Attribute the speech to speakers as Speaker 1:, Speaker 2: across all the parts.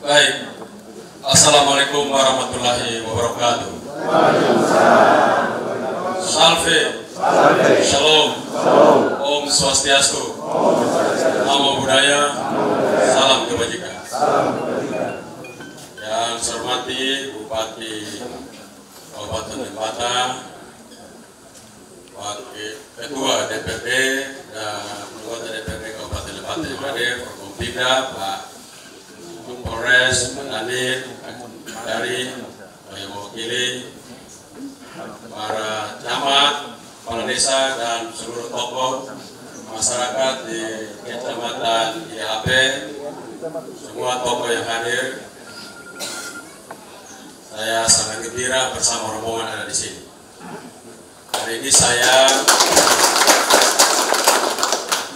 Speaker 1: Baik. Assalamualaikum warahmatullahi wabarakatuh. Salve. Shalom. Om Swastiastu. Namo Buddhaya. Salam kebajikan. Yang saya hormati Bupati Kabupaten Lembata, Wakil Ketua DPRD dan anggota DPRD Kabupaten Lembata yang hadir, Forkompimda, Pak Polres, Danir, dari yang mewakili para camat, kepala desa dan seluruh tokoh masyarakat di Kecamatan IAP, semua tokoh yang hadir. Saya sangat gembira bersama rombongan ada di sini. Hari ini saya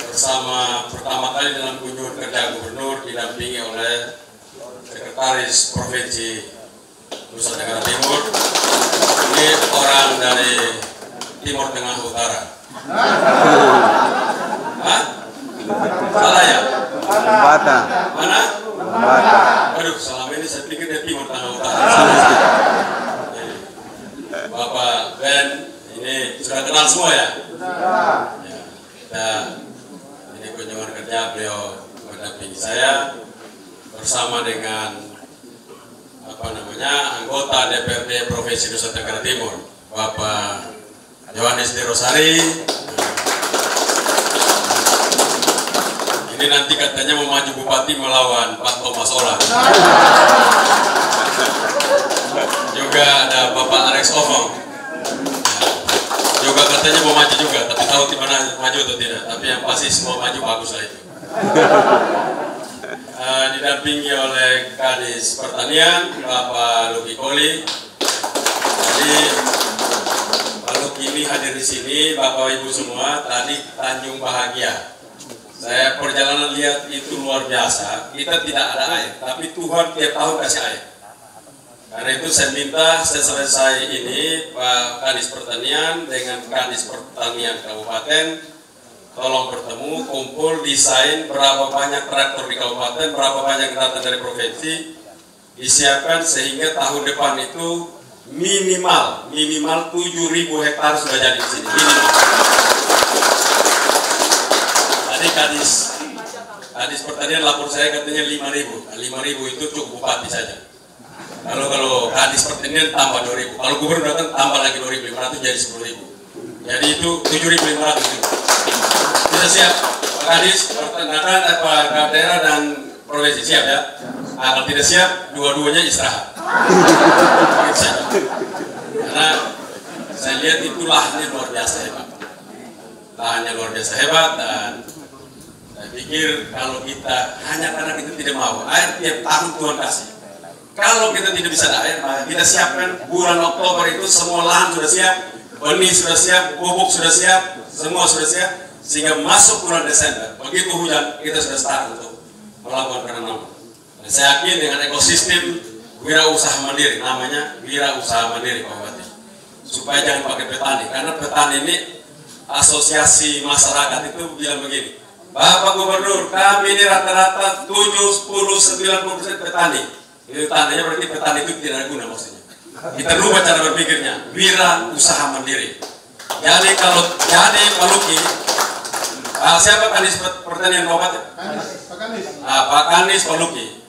Speaker 1: bersama pertama kali dalam kunjungan kerja gubernur didampingi oleh Sekretaris Provinsi Nusa Tenggara Timur. Ini orang dari Timur Tengah Utara. Hah? Salah ya?
Speaker 2: Lembata.
Speaker 1: Mana?
Speaker 2: Lembata.
Speaker 1: Aduh, selama ini saya pikir dia Timur Tengah Utara. Bapak Ben, ini sudah kenal semua ya? Ya, kita ini kunjungan kerja, beliau mendampingi saya bersama dengan anggota DPRD Provinsi Nusa Tenggara Timur, Bapak Yohanes D. Rosari. Ini nanti katanya mau maju bupati melawan Pak Thomas Olah. Juga ada Bapak Alex Ovong. Juga katanya mau maju juga, tapi tahu di mana maju atau tidak. Tapi yang pasti semua maju bagus lah itu. Didampingi oleh Kadis Pertanian, Bapak Luki Koli. Jadi Pak Luki ini hadir di sini, Bapak Ibu semua. Tadi Tanjung Bahagia. Saya perjalanan lihat itu luar biasa. Kita tidak ada air, tapi Tuhan tiap tahun kasih air. Karena itu saya minta selesai ini Pak Kadis Pertanian dengan Kadis Pertanian Kabupaten tolong bertemu, kumpul, desain berapa banyak traktor di kabupaten, berapa banyak datang dari provinsi, disiapkan sehingga tahun depan itu minimal 7.000 hektar sudah jadi di sini. Minimal. Tadi Kadis Pertanian lapor saya katanya 5.000. 5.000 itu cukup bupati saja. Kalau Kadis Pertanian tambah 2.000. Kalau gubernur datang tambah lagi 2.500 jadi 10.000. Jadi itu 7.500 itu. Bisa siap Pak Kadis, pertanakan Pak daerah dan provinsi siap ya. Kalau tidak siap, dua-duanya istirahat. Karena saya lihat itu lahannya luar biasa hebat. Lahannya luar biasa hebat dan saya pikir kalau kita hanya karena kita tidak mau air tiap tahun Tuhan kasih. Kalau kita tidak bisa ada air, maka kita siapkan bulan Oktober itu semua lahan sudah siap, benih sudah siap, pupuk sudah siap, semua sudah siap. Sehingga masuk bulan Desember, begitu hujan, kita sudah start untuk melakukan penanaman. Dan saya yakin dengan ekosistem wirausaha mandiri, namanya wirausaha mandiri Pak Bupati. Supaya jangan pakai petani, karena petani ini asosiasi masyarakat itu bilang begini, Bapak Gubernur, kami ini rata-rata 70-90% petani. Itu tandanya berarti petani itu tidak guna maksudnya. Kita rubah cara berpikirnya, wirausaha mandiri. Jadi kalau jadi Pak Luki, siapa Kadis Pertanian Kabupaten? Pak Kadis Pak Luki.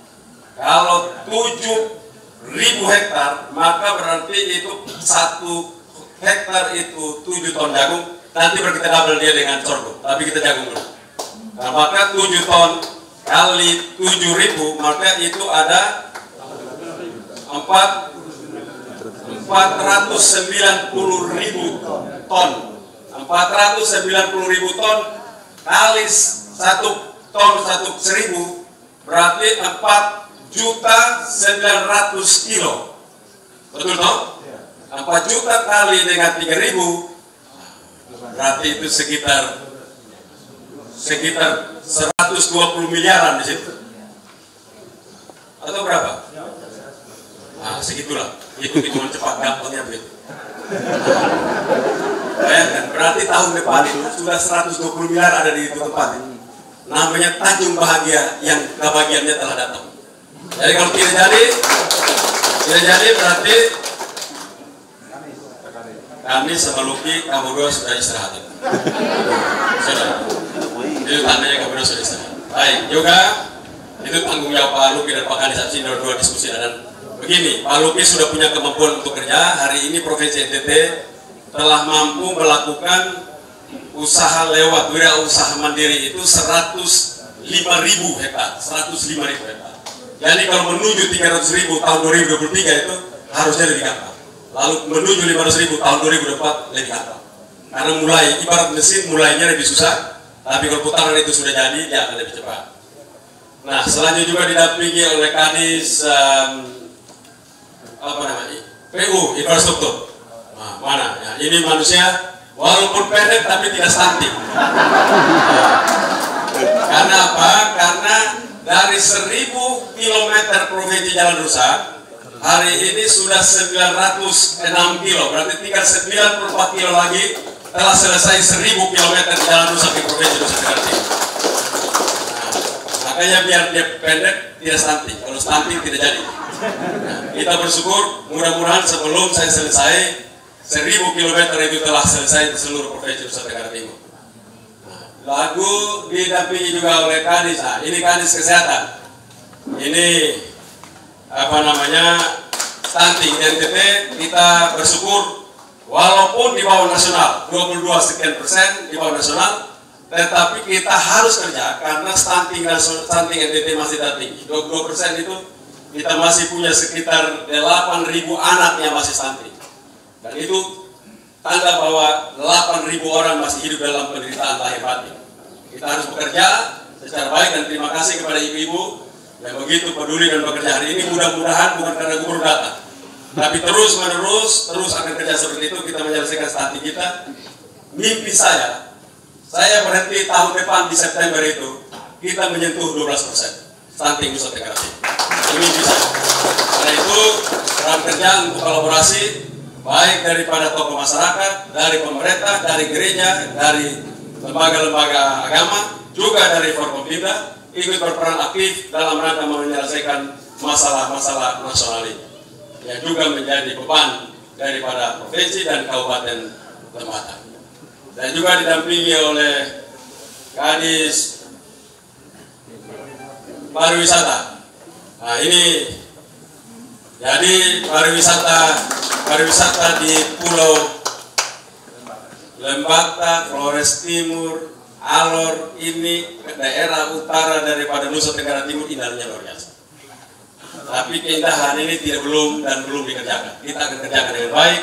Speaker 1: Kalau 7.000 hektar, maka berarti itu 1 hektar itu 7 ton jagung. Nanti baru kita double dia dengan sorghum. Tapi kita jagung dulu. Nah, maka 7 ton kali 7.000, maka itu ada 490.000 ton. 490.000 ton kali 1 ton 1.000 berarti 4.900.000 kilo. Betul toh? 4 juta kali dengan 3.000 berarti itu sekitar 120 miliaran di situ. Atau berapa? Nah, segitulah. Itu hitungan cepat gampangnya begitu. Bayangkan, berarti tahun depan itu sudah 120 miliar ada di itu tempat. Namanya Tanjung Bahagia yang kebahagiaannya telah datang. Jadi kalau tidak jadi berarti kami sama Luki, kamu dua sudah istirahat. Sudah. Itu tandanya kamu dua sudah istirahat. Baik, juga itu tanggung jawab Pak Luki dan Pak Kadis Absi dua diskusi. Dan begini, Pak Luki sudah punya kemampuan untuk kerja. Hari ini Provinsi NTT telah mampu melakukan usaha lewat wirausaha mandiri itu 105.000 hektar. 105.000 hektar. Jadi kalau menuju 300.000 tahun 2023 itu harusnya lebih gampang. Lalu menuju 500.000 tahun 2024 lebih gampang. Karena mulai ibarat mesin mulainya lebih susah, tapi kalau putaran itu sudah jadi dia akan lebih cepat. Nah, selanjutnya juga didampingi oleh Kadis PU infrastruktur. Nah, mana? Ya, ini manusia walaupun pendek tapi tidak stunting. Karena apa? Karena dari 1.000 km provinsi jalan rusak, hari ini sudah 906 kilo, berarti tinggal 94 kilo lagi telah selesai 1.000 km jalan rusak di provinsi Nusa Tenggara Timur. Nah, makanya biar dia pendek tidak stunting, kalau stunting tidak jadi. Nah, kita bersyukur mudah-mudahan sebelum saya selesai 1.000 km itu telah selesai di seluruh provinsi Nusa Tenggara Timur. Lagu didampingi juga oleh Kadis. Nah, ini Kadis Kesehatan. Ini stunting NTT kita bersyukur walaupun di bawah nasional 22% di bawah nasional, tetapi kita harus kerja karena stunting NTT masih tinggi. 22% itu kita masih punya sekitar 8.000 anak yang masih stunting. Dan itu tanda bahwa 8.000 orang masih hidup dalam penderitaan lahir batin. Kita harus bekerja secara baik dan terima kasih kepada ibu-ibu yang begitu peduli dan bekerja hari ini. Mudah-mudahan bukan karena gubernur datang, tapi terus akan kerja seperti itu kita menyelesaikan stunting kita. Mimpi saya berhenti tahun depan di September itu kita menyentuh 12% stunting Nusa Tenggara Timur. Ini mimpi saya. Karena itu dalam kerja untuk kolaborasi baik daripada tokoh masyarakat, dari pemerintah, dari gereja, dari lembaga-lembaga agama, juga dari Forkompimda ikut berperan aktif dalam rangka menyelesaikan masalah-masalah nasional ini yang juga menjadi beban daripada provinsi dan kabupaten Lembata. Dan juga didampingi oleh Kadis Pariwisata. Nah, ini jadi pariwisata di Pulau Lembata, Flores Timur, Alor, ini daerah utara daripada Nusa Tenggara Timur indahnya luar biasa. Tapi keindahan ini belum dikerjakan. Kita akan kerjakan dengan baik,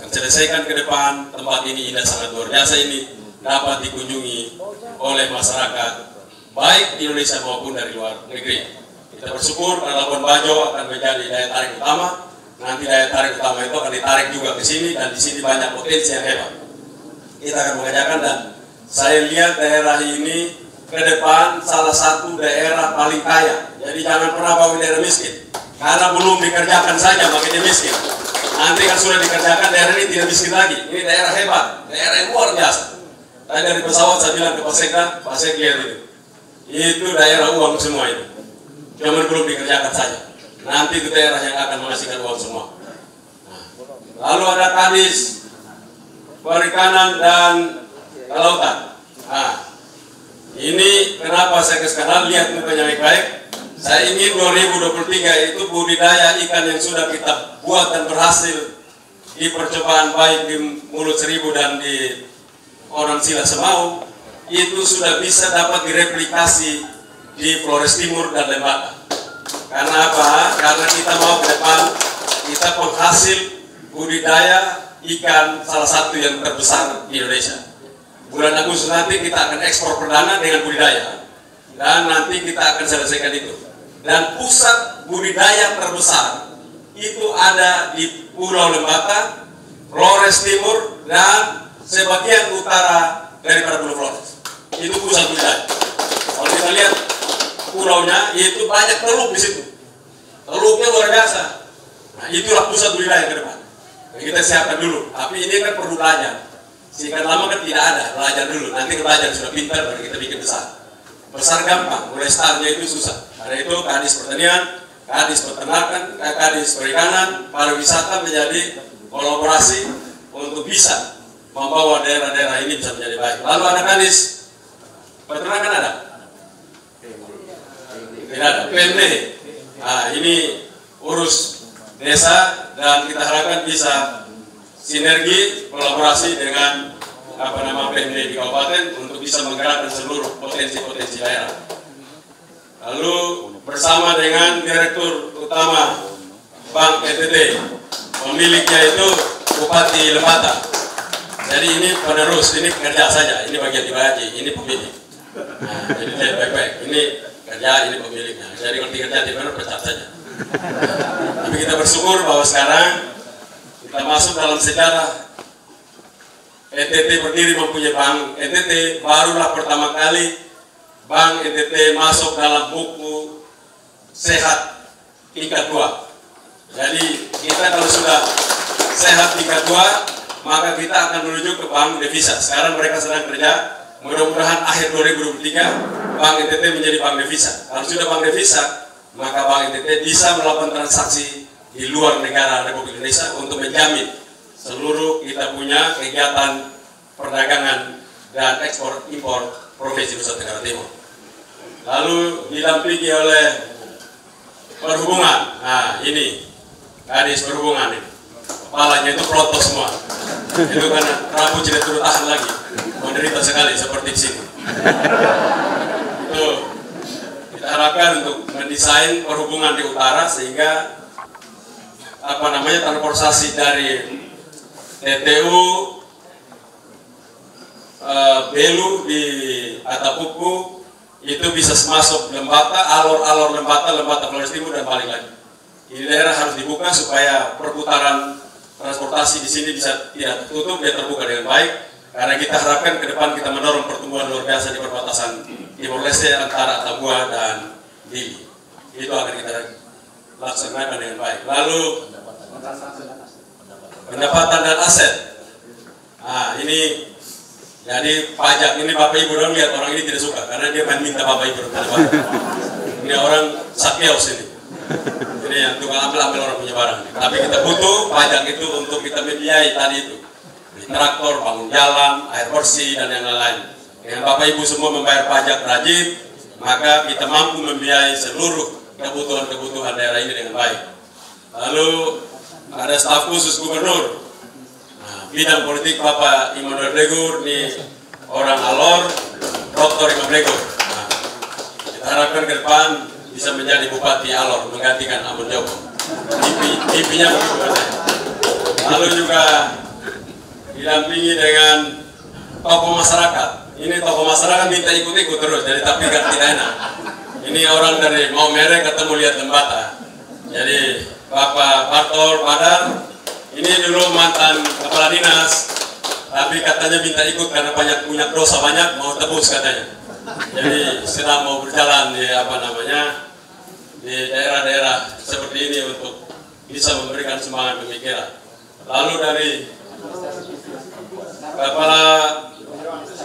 Speaker 1: akan selesaikan ke depan. Tempat ini indah sangat luar biasa, ini dapat dikunjungi oleh masyarakat baik di Indonesia maupun dari luar negeri. Kita bersyukur karena Labuan Bajo akan menjadi daya tarik utama. Nanti daya tarik utama itu akan ditarik juga ke sini, dan di sini banyak potensi yang hebat. Kita akan mengerjakan, dan saya lihat daerah ini ke depan salah satu daerah paling kaya. Jadi jangan pernah bawa daerah miskin, karena belum dikerjakan saja makanya miskin. Nanti kan sudah dikerjakan, daerah ini tidak miskin lagi. Ini daerah hebat, daerah yang luar biasa. Tadi dari pesawat saya bilang ke Pak Sek lihat itu daerah uang semua itu. Cuma belum dikerjakan saja. Nanti itu daerah yang akan menghasilkan uang semua. Nah, lalu ada Kadis Perikanan dan Kelautan. Nah, ini kenapa saya kesana lihat mukanya baik-baik. Saya ingin 2023 itu budidaya ikan yang sudah kita buat dan berhasil di percobaan baik di Mulut Seribu dan di Orang Sila Semau, itu sudah bisa dapat direplikasi di Flores Timur dan Lembata. Karena apa? Karena kita mau ke depan kita penghasil budidaya ikan salah satu yang terbesar di Indonesia. Bulan Agustus nanti kita akan ekspor perdana dengan budidaya, dan nanti kita akan selesaikan itu. Dan pusat budidaya terbesar itu ada di Pulau Lembata, Flores Timur, dan sebagian utara daripada Pulau Flores. Itu pusat budidaya. Kalau kita lihat pulaunya, itu banyak teluk di situ. Teluknya luar biasa. Nah, itulah pusat budidaya ke depan. Jadi kita siapkan dulu. Tapi ini kan perlu belajar. Singkat lama kan tidak ada, belajar dulu. Nanti belajar sudah pintar baru kita bikin besar. Besar gampang, mulai startnya itu susah. Karena itu Kadis Pertanian Kadis Peternakan, Kadis Perikanan, Pariwisata menjadi kolaborasi untuk bisa membawa daerah-daerah ini bisa menjadi baik. Lalu ada Kadis Peternakan ada? Tidak ada. PMD. Nah, ini urus desa dan kita harapkan bisa sinergi kolaborasi dengan PMD di kabupaten untuk bisa menggerakkan seluruh potensi-potensi daerah. Lalu bersama dengan Direktur Utama Bank NTT, pemiliknya itu Bupati Lembata. Jadi ini penerus, ini kerja saja, ini bagian dibaji, ini pemilik. Nah, jadi lihat baik-baik, ini kerja, ini pemiliknya. Jadi kalau kerja di mana pecat saja. Tapi kita bersyukur bahwa sekarang kita masuk dalam sejarah NTT berdiri mempunyai Bank NTT, barulah pertama kali Bank NTT masuk dalam buku sehat tingkat 2. Jadi kita kalau sudah sehat tingkat 2, maka kita akan menuju ke Bank Devisa. Sekarang mereka sedang kerja, mudah-mudahan akhir 2023 Bank NTT menjadi Bank Devisa. Kalau sudah Bank Devisa, maka Bank NTT bisa melakukan transaksi di luar negara Republik Indonesia untuk menjamin seluruh kita punya kegiatan perdagangan dan ekspor impor Provinsi Nusa Tenggara Timur. Lalu didampingi oleh Perhubungan. Nah, ini Kadis Perhubungan ini. Kepalanya itu pelotos semua. Itu karena rambut tidak turut tahan lagi. Menderita sekali seperti di sini. Itu kita harapkan untuk mendesain perhubungan di utara sehingga transportasi dari TTU Belu di Atapuku itu bisa masuk Lembata, alor-alor Lembata Flores Timur dan balik lagi. Ini daerah harus dibuka supaya perputaran transportasi di sini bisa tidak tertutup, dia terbuka dengan baik. Karena kita harapkan ke depan kita mendorong pertumbuhan luar biasa di perbatasan Timor Leste antara Atambua dan Dili. Itu akan kita laksanakan dengan baik. Lalu pendapatan dan aset. Nah, ini jadi pajak ini Bapak Ibu dong lihat orang ini tidak suka karena dia main minta Bapak Ibu. Ini orang sapiaus ini. Ini yang tukang ambil orang punya barang. Tapi kita butuh pajak itu untuk kita membiayai tadi itu. Beli traktor, bangun jalan, air bersih dan yang lain-lain. Dengan Bapak Ibu semua membayar pajak rajin, maka kita mampu membiayai seluruh kebutuhan daerah ini dengan baik. Lalu ada staf khusus gubernur. Bidang politik Bapak Immanuel Blegur, ini orang alor, Dr. Imam Blegur. Nah, kita harapkan ke depan bisa menjadi Bupati Alor, menggantikan Amun Joko. Mimpinya begitu katanya. Lalu juga didampingi dengan tokoh masyarakat. Ini tokoh masyarakat minta ikut-ikut terus, jadi tapi tidak enak. Ini orang dari Maumere ketemu lihat Lembata. Jadi Bapak Bartol Padar, ini dulu mantan kepala dinas, tapi katanya minta ikut karena punya dosa banyak, mau tebus katanya. Jadi sedang mau berjalan di di daerah-daerah seperti ini untuk bisa memberikan semangat pemikiran. Lalu dari Kepala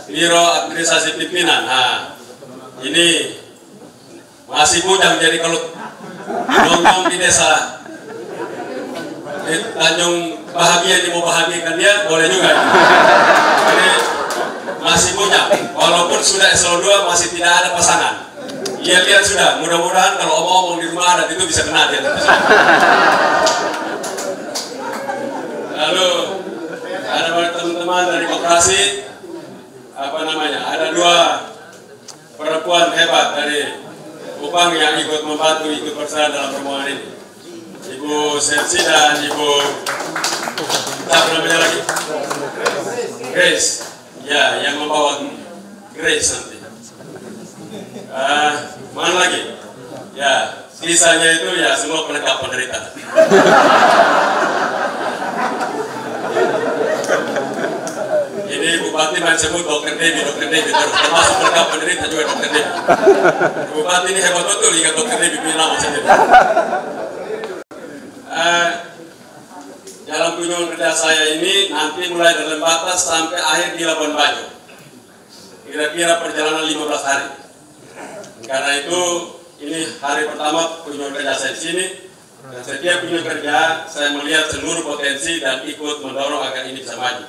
Speaker 1: Biro Administrasi Pimpinan, nah ini masih bujang, jadi kalau nongkrong di desa Tanjung Bahagia, mau bahagiakan dia boleh juga. Ini masih punya, walaupun sudah eselon 2 masih tidak ada pasangan. Lihat sudah, mudah-mudahan kalau omong-omong di rumah adat itu bisa kena dia. Lalu ada teman-teman dari koperasi, ada 2 perempuan hebat dari Kupang yang ikut membantu, ikut berserah dalam rombongan ini. Ibu Sensi dan Ibu siapa namanya lagi? Grace. Ya, yang membawa Grace nanti. Mana lagi? Ya, sisanya itu ya semua pelengkap penderita. Ini Bupati main sebut Dr. Devi terus, termasuk pelengkap penderita juga Dr. Devi. Bupati ini hebat betul, ingat Dr. Devi punya nama sendiri. Dalam kunjungan kerja saya ini nanti mulai dari Lembata sampai akhir di Labuan Bajo, kira-kira perjalanan 15 hari. Karena itu ini hari pertama kunjungan kerja saya di sini, dan setiap kunjungan kerja saya melihat seluruh potensi dan ikut mendorong agar ini bisa maju.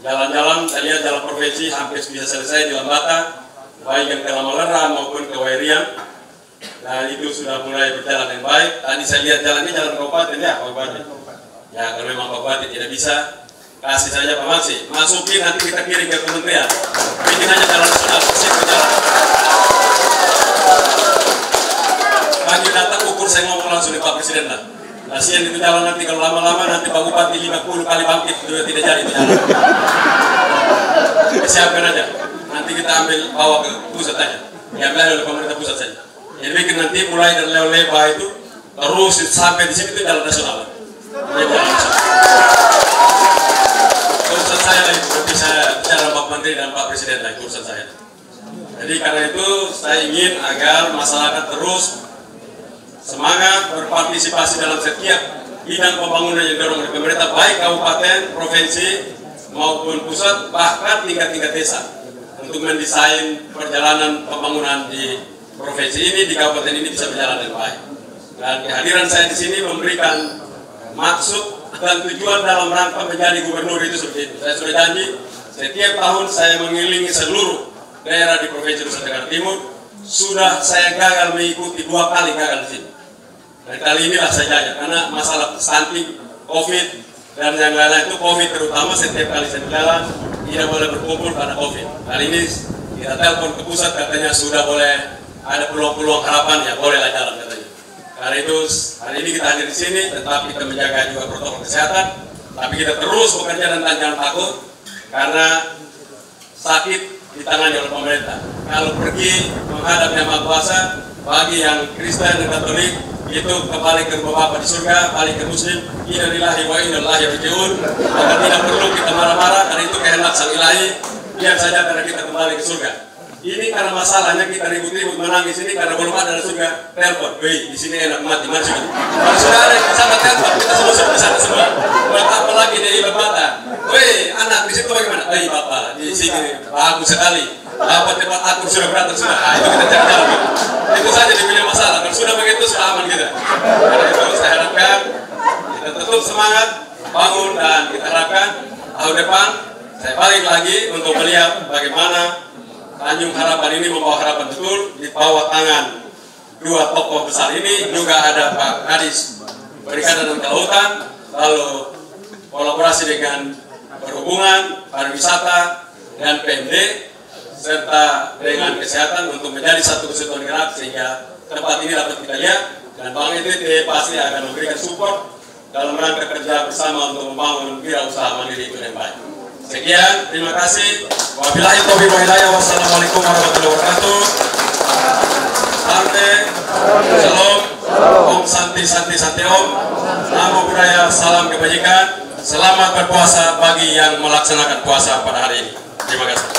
Speaker 1: Jalan-jalan, saya lihat jalan provinsi hampir bisa selesai di Lambata, baik yang ke Lamalera maupun ke Wairian, dan itu sudah mulai berjalan yang baik. Tadi saya lihat jalan ini jalan kabupaten ya, kabupaten. Ya kalau memang kabupaten tidak bisa, kasih saja Pak Maksi, masukin nanti kita kirim ke kementerian, bikin aja jalan nasional, bersih ke jalan. Bagi datang ukur saya ngomong langsung di Pak Presiden lah. Kasihan itu jalan nanti kalau lama-lama nanti Pak Bupati 50 kali bangkit juga tidak jadi itu jalan. Siapkan aja. Nanti kita ambil bawa ke pusat aja. Diambil oleh pemerintah pusat saja. Jadi bikin nanti mulai dari Leba itu terus sampai di sini itu jalan nasional. Jalan nasional. Urusan saya lah itu, bisa bicara Pak Menteri dan Pak Presiden lah itu urusan saya. Jadi karena itu saya ingin agar masyarakat terus semangat berpartisipasi dalam setiap bidang pembangunan yang didorong oleh pemerintah, baik kabupaten, provinsi maupun pusat, bahkan tingkat-tingkat desa, untuk mendesain perjalanan pembangunan di provinsi ini, di kabupaten ini bisa berjalan dengan baik. Dan kehadiran saya di sini memberikan maksud dan tujuan dalam rangka menjadi gubernur itu seperti itu. Saya sudah janji setiap tahun saya mengelilingi seluruh daerah di Provinsi Nusa Tenggara Timur. Sudah saya gagal mengikuti 2 kali gagal di sini. Dan kali inilah saya jaga karena masalah stunting, COVID dan yang lain-lain itu COVID terutama setiap kali saya berjalan tidak boleh berkumpul karena COVID. Kali ini kita telepon ke pusat katanya sudah boleh ada peluang-peluang harapan ya bolehlah jalan katanya. Karena itu hari ini kita hadir di sini, tetap kita menjaga juga protokol kesehatan, tapi kita terus bekerja dan jangan takut karena sakit ditangani oleh pemerintah. Kalau pergi menghadap Yang Maha Kuasa, bagi yang Kristen dan Katolik itu kembali ke rumah Bapa di surga, balik ke Muslim, inna lillahi wa inna ilaihi raji'un. Maka tidak perlu kita marah-marah karena itu kehendak Sang Ilahi. Biar saja karena kita kembali ke surga. Ini karena masalahnya kita ribut-ribut menangis ini karena belum ada surga. Telepon, woi di sini enak mati maju. Kalau sudah ada di sana telepon, kita semua sudah di sana semua. Buat apa lagi di Lembata? Woi anak di situ bagaimana? Woi bapak di sini bagus sekali. Dapat tempat akur sudah beratur sudah. Nah, itu kita cari jalan. Itu saja dia punya masalah. Kalau sudah begitu sudah aman kita. Karena itu saya harapkan kita tetap semangat bangun dan kita harapkan tahun depan saya balik lagi untuk melihat bagaimana Tanjung Harapan ini membawa harapan betul di bawah tangan 2 tokoh besar ini. Juga ada Pak Kadis Perikanan dan Kelautan, lalu kolaborasi dengan perhubungan, pariwisata dan PMD serta dengan kesehatan untuk menjadi satu kesatuan gerak sehingga tempat ini dapat kita lihat, dan Bank NTT pasti akan memberikan support dalam rangka kerja bersama untuk membangun wirausaha mandiri itu yang baik. Sekian, terima kasih. Wabillahi taufiq wal hidayah. Wassalamualaikum warahmatullahi wabarakatuh. Sante, shalom, om santi santi santi om. Namo Buddhaya, salam kebajikan. Selamat berpuasa bagi yang melaksanakan puasa pada hari ini. Terima kasih.